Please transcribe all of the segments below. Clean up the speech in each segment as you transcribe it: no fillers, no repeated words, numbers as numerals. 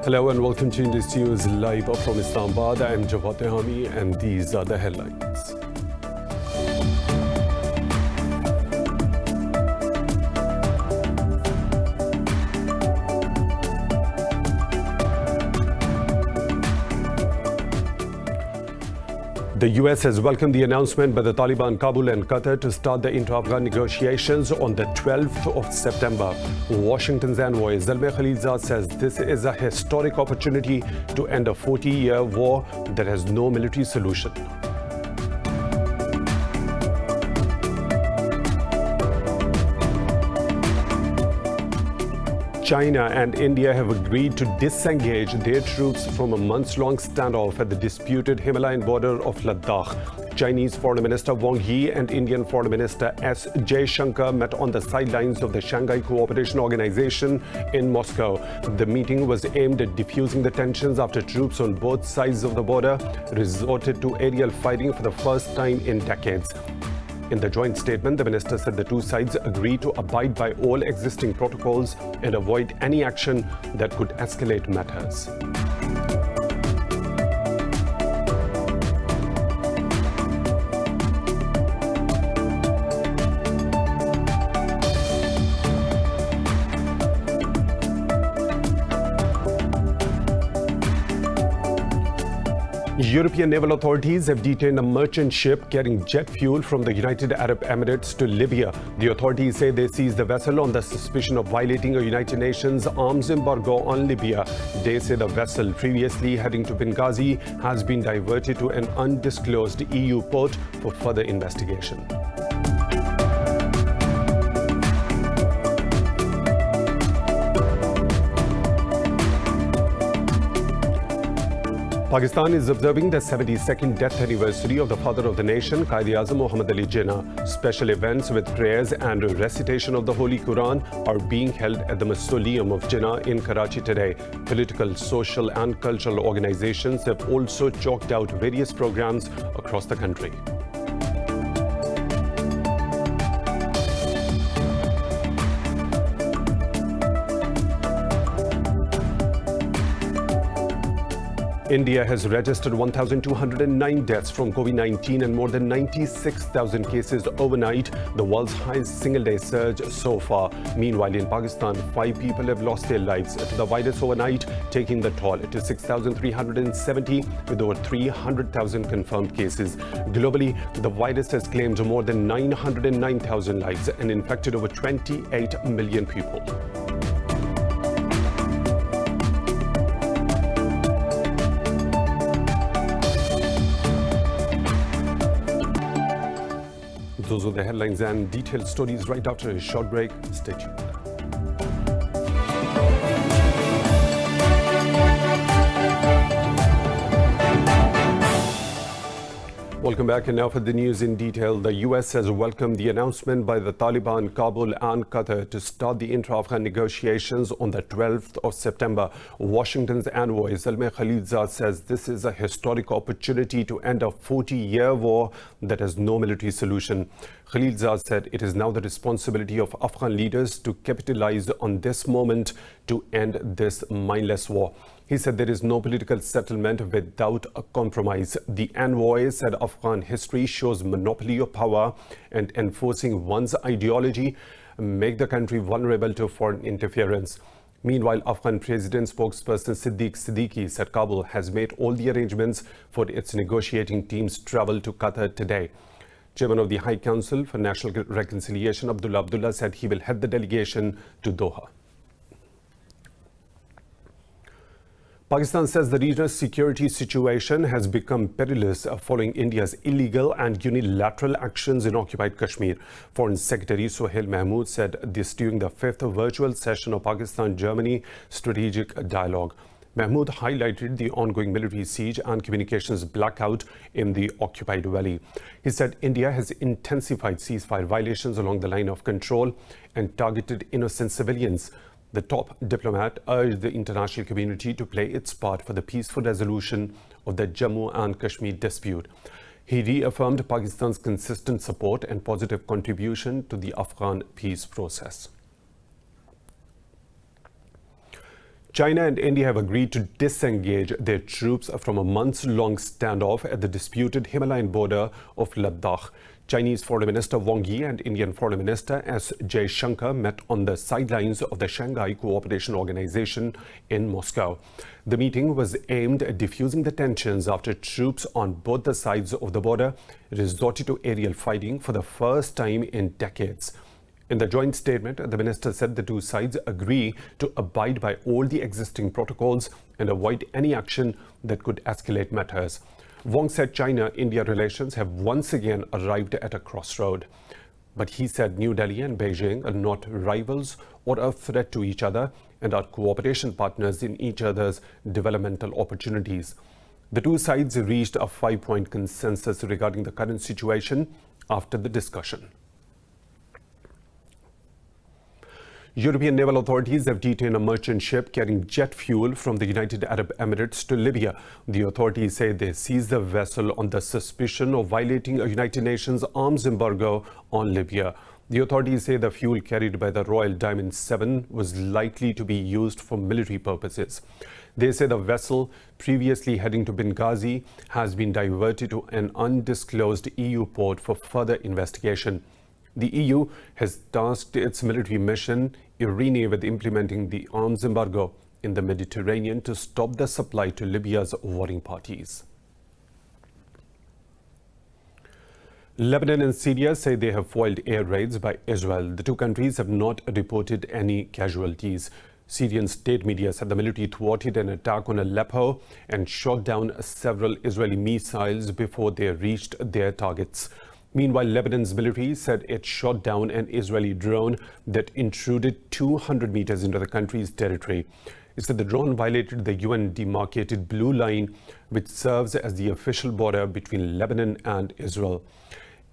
Hello and welcome to Indus News live from Islamabad. I am Jawad Tehami and these are the headlines. The US has welcomed the announcement by the Taliban, Kabul and Qatar to start the inter-Afghan negotiations on the 12th of September. Washington's envoy Zalmay Khalilzad says this is a historic opportunity to end a 40-year war that has no military solution. China and India have agreed to disengage their troops from a months-long standoff at the disputed Himalayan border of Ladakh. Chinese Foreign Minister Wang Yi and Indian Foreign Minister S. Jaishankar met on the sidelines of the Shanghai Cooperation Organization in Moscow. The meeting was aimed at diffusing the tensions after troops on both sides of the border resorted to aerial fighting for the first time in decades. In the joint statement, the minister said the two sides agreed to abide by all existing protocols and avoid any action that could escalate matters. European naval authorities have detained a merchant ship carrying jet fuel from the United Arab Emirates to Libya. The authorities say they seized the vessel on the suspicion of violating a United Nations arms embargo on Libya. They say the vessel, previously heading to Benghazi, has been diverted to an undisclosed EU port for further investigation. Pakistan is observing the 72nd death anniversary of the father of the nation, Quaid-e-Azam Muhammad Ali Jinnah. Special events with prayers and recitation of the Holy Quran are being held at the Mausoleum of Jinnah in Karachi today. Political, social and cultural organizations have also chalked out various programs across the country. India has registered 1,209 deaths from COVID-19 and more than 96,000 cases overnight, the world's highest single-day surge so far. Meanwhile, in Pakistan, 5 people have lost their lives to the virus overnight, taking the toll to 6,370 with over 300,000 confirmed cases. Globally, the virus has claimed more than 909,000 lives and infected over 28 million people. Those are the headlines and detailed stories right after a short break. Stay tuned. Welcome back, and now for the news in detail. The US has welcomed the announcement by the Taliban, Kabul and Qatar to start the inter-Afghan negotiations on the 12th of September. Washington's envoy Zalmay Khalilzad says this is a historic opportunity to end a 40-year war that has no military solution. Khalilzad said it is now the responsibility of Afghan leaders to capitalize on this moment to end this mindless war. He said there is no political settlement without a compromise. The envoy said Afghan history shows monopoly of power and enforcing one's ideology make the country vulnerable to foreign interference. Meanwhile, Afghan President spokesperson Siddiqui said Kabul has made all the arrangements for its negotiating team's travel to Qatar today. Chairman of the High Council for National Reconciliation, Abdullah said he will head the delegation to Doha. Pakistan says the regional security situation has become perilous following India's illegal and unilateral actions in occupied Kashmir. Foreign Secretary Sohail Mahmood said this during the 5th virtual session of Pakistan-Germany Strategic Dialogue. Mahmood highlighted the ongoing military siege and communications blackout in the occupied valley. He said India has intensified ceasefire violations along the line of control and targeted innocent civilians. The top diplomat urged the international community to play its part for the peaceful resolution of the Jammu and Kashmir dispute. He reaffirmed Pakistan's consistent support and positive contribution to the Afghan peace process. China and India have agreed to disengage their troops from a months-long standoff at the disputed Himalayan border of Ladakh. Chinese Foreign Minister Wang Yi and Indian Foreign Minister S. Jaishankar met on the sidelines of the Shanghai Cooperation Organization in Moscow. The meeting was aimed at diffusing the tensions after troops on both the sides of the border resorted to aerial fighting for the first time in decades. In the joint statement, the minister said the two sides agree to abide by all the existing protocols and avoid any action that could escalate matters. Wang said China-India relations have once again arrived at a crossroad. But he said New Delhi and Beijing are not rivals or a threat to each other and are cooperation partners in each other's developmental opportunities. The two sides reached a 5-point consensus regarding the current situation after the discussion. European naval authorities have detained a merchant ship carrying jet fuel from the United Arab Emirates to Libya. The authorities say they seized the vessel on the suspicion of violating a United Nations arms embargo on Libya. The authorities say the fuel carried by the Royal Diamond 7 was likely to be used for military purposes. They say the vessel, previously heading to Benghazi, has been diverted to an undisclosed EU port for further investigation. The EU has tasked its military mission, Irene, with implementing the arms embargo in the Mediterranean to stop the supply to Libya's warring parties. Lebanon and Syria say they have foiled air raids by Israel. The two countries have not reported any casualties. Syrian state media said the military thwarted an attack on Aleppo and shot down several Israeli missiles before they reached their targets. Meanwhile, Lebanon's military said it shot down an Israeli drone that intruded 200 meters into the country's territory. It said the drone violated the UN demarcated blue line, which serves as the official border between Lebanon and Israel.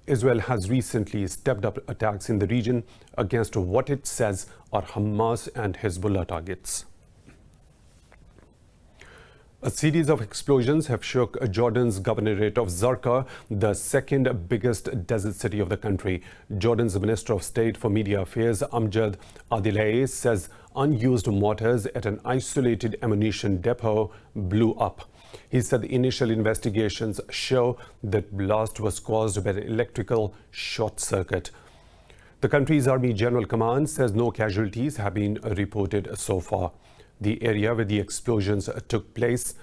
Israel has recently stepped up attacks in the region against what it says are Hamas and Hezbollah targets. A series of explosions have shook Jordan's governorate of Zarqa, the second biggest desert city of the country. Jordan's Minister of State for Media Affairs, Amjad Adilay, says unused mortars at an isolated ammunition depot blew up. He said the initial investigations show that blast was caused by an electrical short circuit. The country's Army General Command says no casualties have been reported so far. The area where the explosions took place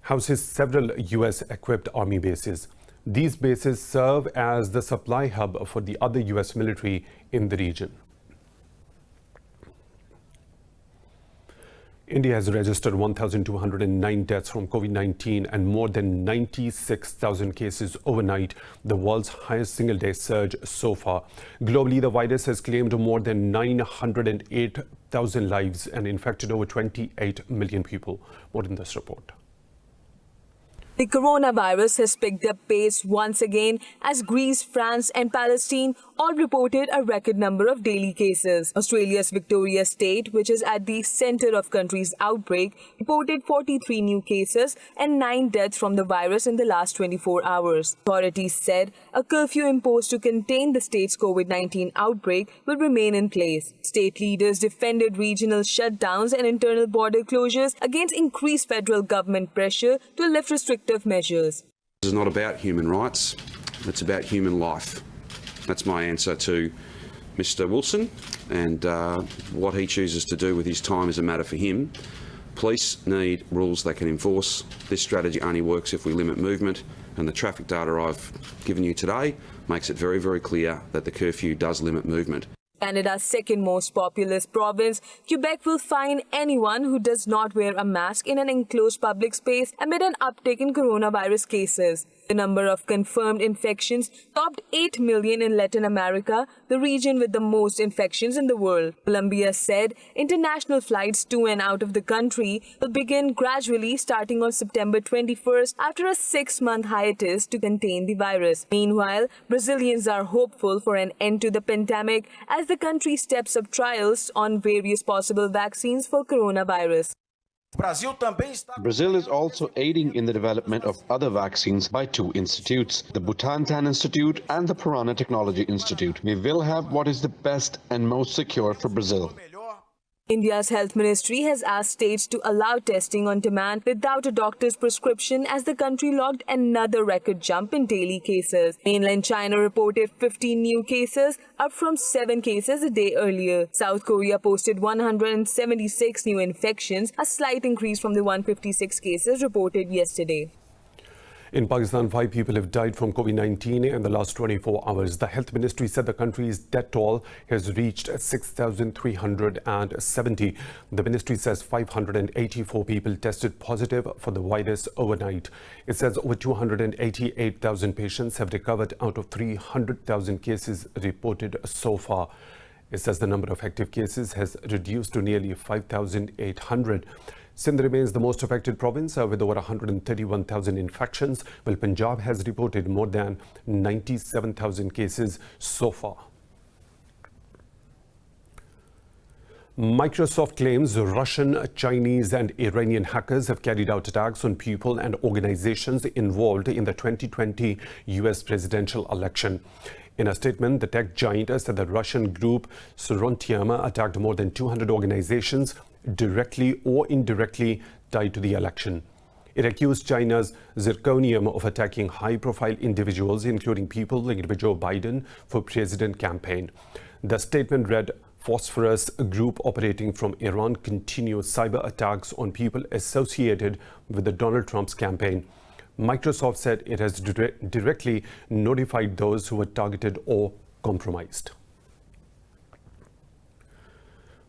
houses several US-equipped army bases. These bases serve as the supply hub for the other US military in the region. India has registered 1,209 deaths from COVID-19 and more than 96,000 cases overnight, the world's highest single-day surge so far. Globally, the virus has claimed more than 908,000 lives and infected over 28 million people. More in this report. The coronavirus has picked up pace once again as Greece, France and Palestine all reported a record number of daily cases. Australia's Victoria State, which is at the center of country's outbreak, reported 43 new cases and 9 deaths from the virus in the last 24 hours. Authorities said a curfew imposed to contain the state's COVID-19 outbreak will remain in place. State leaders defended regional shutdowns and internal border closures against increased federal government pressure to lift restrictive measures. This is not about human rights, it's about human life. That's my answer to Mr Wilson, and what he chooses to do with his time is a matter for him. Police need rules they can enforce. This strategy only works if we limit movement, and the traffic data I've given you today makes it very, very clear that the curfew does limit movement. Canada's second most populous province, Quebec will fine anyone who does not wear a mask in an enclosed public space amid an uptick in coronavirus cases. The number of confirmed infections topped 8 million in Latin America, the region with the most infections in the world. Colombia said international flights to and out of the country will begin gradually starting on September 21st after a 6-month hiatus to contain the virus. Meanwhile, Brazilians are hopeful for an end to the pandemic as the country steps up trials on various possible vaccines for coronavirus. Brazil is also aiding in the development of other vaccines by 2 institutes, the Butantan Institute and the Piranha Technology Institute. We will have what is the best and most secure for Brazil. India's health ministry has asked states to allow testing on demand without a doctor's prescription as the country logged another record jump in daily cases. Mainland China reported 15 new cases, up from 7 cases a day earlier. South Korea posted 176 new infections, a slight increase from the 156 cases reported yesterday. In Pakistan, 5 people have died from COVID-19 in the last 24 hours. The health ministry said the country's death toll has reached 6,370. The ministry says 584 people tested positive for the virus overnight. It says over 288,000 patients have recovered out of 300,000 cases reported so far. It says the number of active cases has reduced to nearly 5,800. Sindh remains the most affected province with over 131,000 infections, while Punjab has reported more than 97,000 cases so far. Microsoft claims Russian, Chinese and Iranian hackers have carried out attacks on people and organizations involved in the 2020 US presidential election. In a statement, the tech giant said the Russian group Sorontium attacked more than 200 organizations directly or indirectly tied to the election. It accused China's Zirconium of attacking high-profile individuals, including people linked with Joe Biden for president campaign. The statement read, Phosphorus, a group operating from Iran, continues cyber attacks on people associated with the Donald Trump's campaign. Microsoft said it has directly notified those who were targeted or compromised.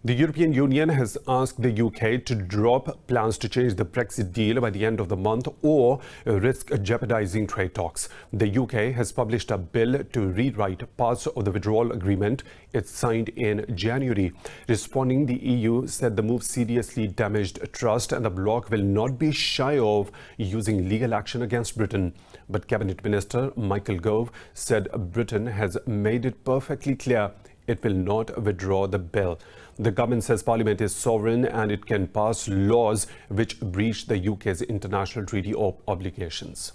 The European Union has asked the UK to drop plans to change the Brexit deal by the end of the month or risk jeopardizing trade talks. The UK has published a bill to rewrite parts of the withdrawal agreement it signed in January. Responding, the EU said the move seriously damaged trust and the bloc will not be shy of using legal action against Britain. But Cabinet Minister Michael Gove said Britain has made it perfectly clear it will not withdraw the bill. The government says Parliament is sovereign and it can pass laws which breach the UK's international treaty obligations.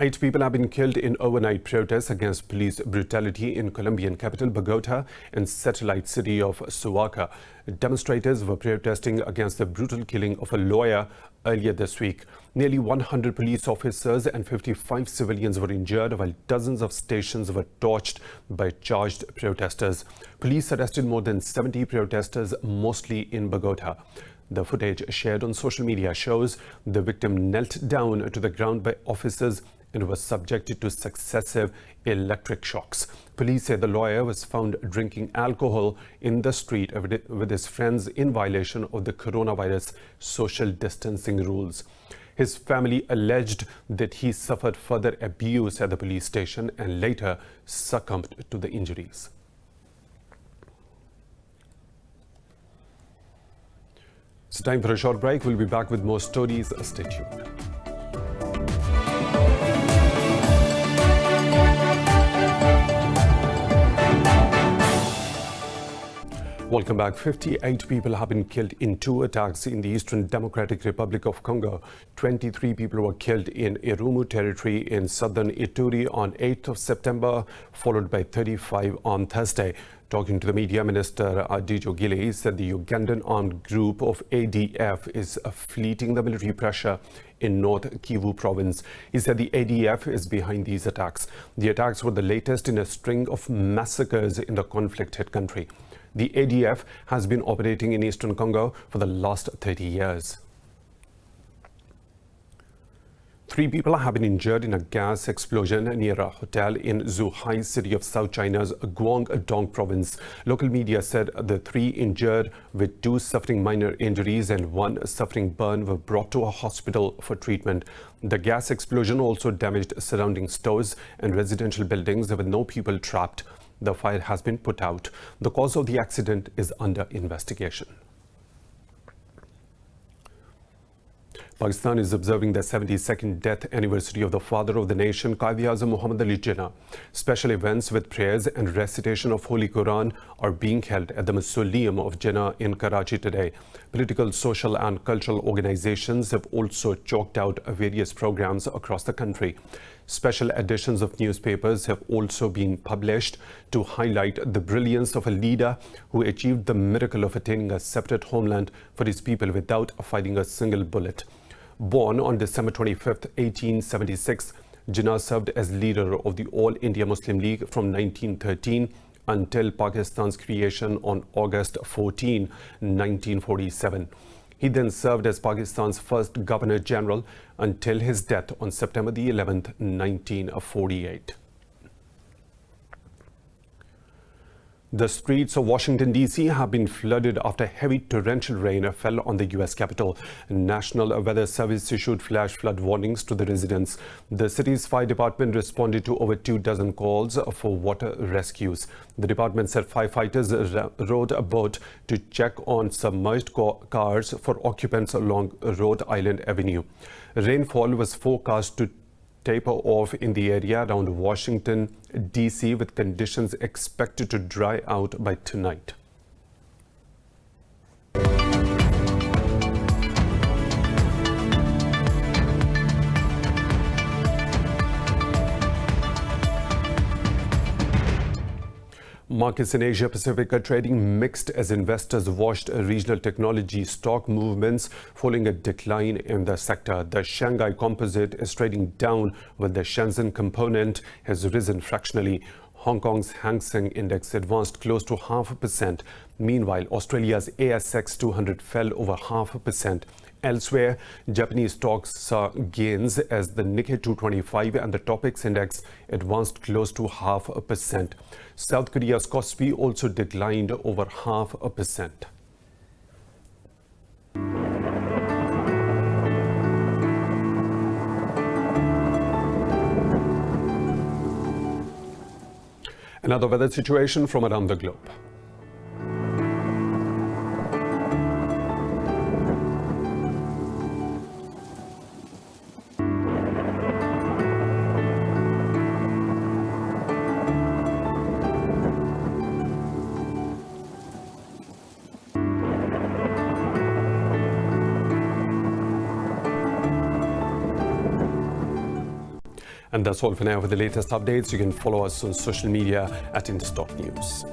8 people have been killed in overnight protests against police brutality in Colombian capital Bogota and satellite city of Suaca. Demonstrators were protesting against the brutal killing of a lawyer earlier this week. Nearly 100 police officers and 55 civilians were injured, while dozens of stations were torched by charged protesters. Police arrested more than 70 protesters, mostly in Bogota. The footage shared on social media shows the victim knelt down to the ground by officers and was subjected to successive electric shocks. Police say the lawyer was found drinking alcohol in the street with his friends in violation of the coronavirus social distancing rules. His family alleged that he suffered further abuse at the police station and later succumbed to the injuries. It's time for a short break. We'll be back with more stories. Stay tuned. Welcome back. 58 people have been killed in 2 attacks in the Eastern Democratic Republic of Congo. 23 people were killed in Irumu territory in southern Ituri on 8th of September, followed by 35 on Thursday. Talking to the media, Minister Adijo Gile said the Ugandan armed group of ADF is fleeting the military pressure in North Kivu province. He said the ADF is behind these attacks. The attacks were the latest in a string of massacres in the conflict-hit country. The ADF has been operating in eastern Congo for the last 30 years. 3 people have been injured in a gas explosion near a hotel in Zhuhai city of South China's Guangdong province. Local media said the 3 injured, with 2 suffering minor injuries and 1 suffering burn, were brought to a hospital for treatment. The gas explosion also damaged surrounding stores and residential buildings with no people trapped. The fire has been put out. The cause of the accident is under investigation. Pakistan is observing the 72nd death anniversary of the father of the nation, Quaid-e-Azam Muhammad Ali Jinnah. Special events with prayers and recitation of Holy Quran are being held at the Mausoleum of Jinnah in Karachi today. Political, social and cultural organizations have also chalked out various programs across the country. Special editions of newspapers have also been published to highlight the brilliance of a leader who achieved the miracle of attaining a separate homeland for his people without firing a single bullet. Born on December 25, 1876, Jinnah served as leader of the All India Muslim League from 1913 until Pakistan's creation on August 14, 1947. He then served as Pakistan's first Governor General until his death on September 11, 1948. The streets of Washington, D.C. have been flooded after heavy torrential rain fell on the U.S. Capitol. National Weather Service issued flash flood warnings to the residents. The city's fire department responded to over 24 calls for water rescues. The department said firefighters rode a boat to check on submerged cars for occupants along Rhode Island Avenue. Rainfall was forecast to taper off in the area around Washington, D.C., with conditions expected to dry out by tonight. Markets in Asia Pacific are trading mixed as investors watched regional technology stock movements following a decline in the sector. The Shanghai Composite is trading down, while the Shenzhen component has risen fractionally. Hong Kong's Hang Seng Index advanced close to 0.5%. Meanwhile, Australia's ASX 200 fell over 0.5%. Elsewhere, Japanese stocks saw gains as the Nikkei 225 and the Topix Index advanced close to 0.5%. South Korea's Kospi also declined over 0.5%. Another weather situation from around the globe. And that's all for now. For the latest updates, you can follow us on social media at Indus News.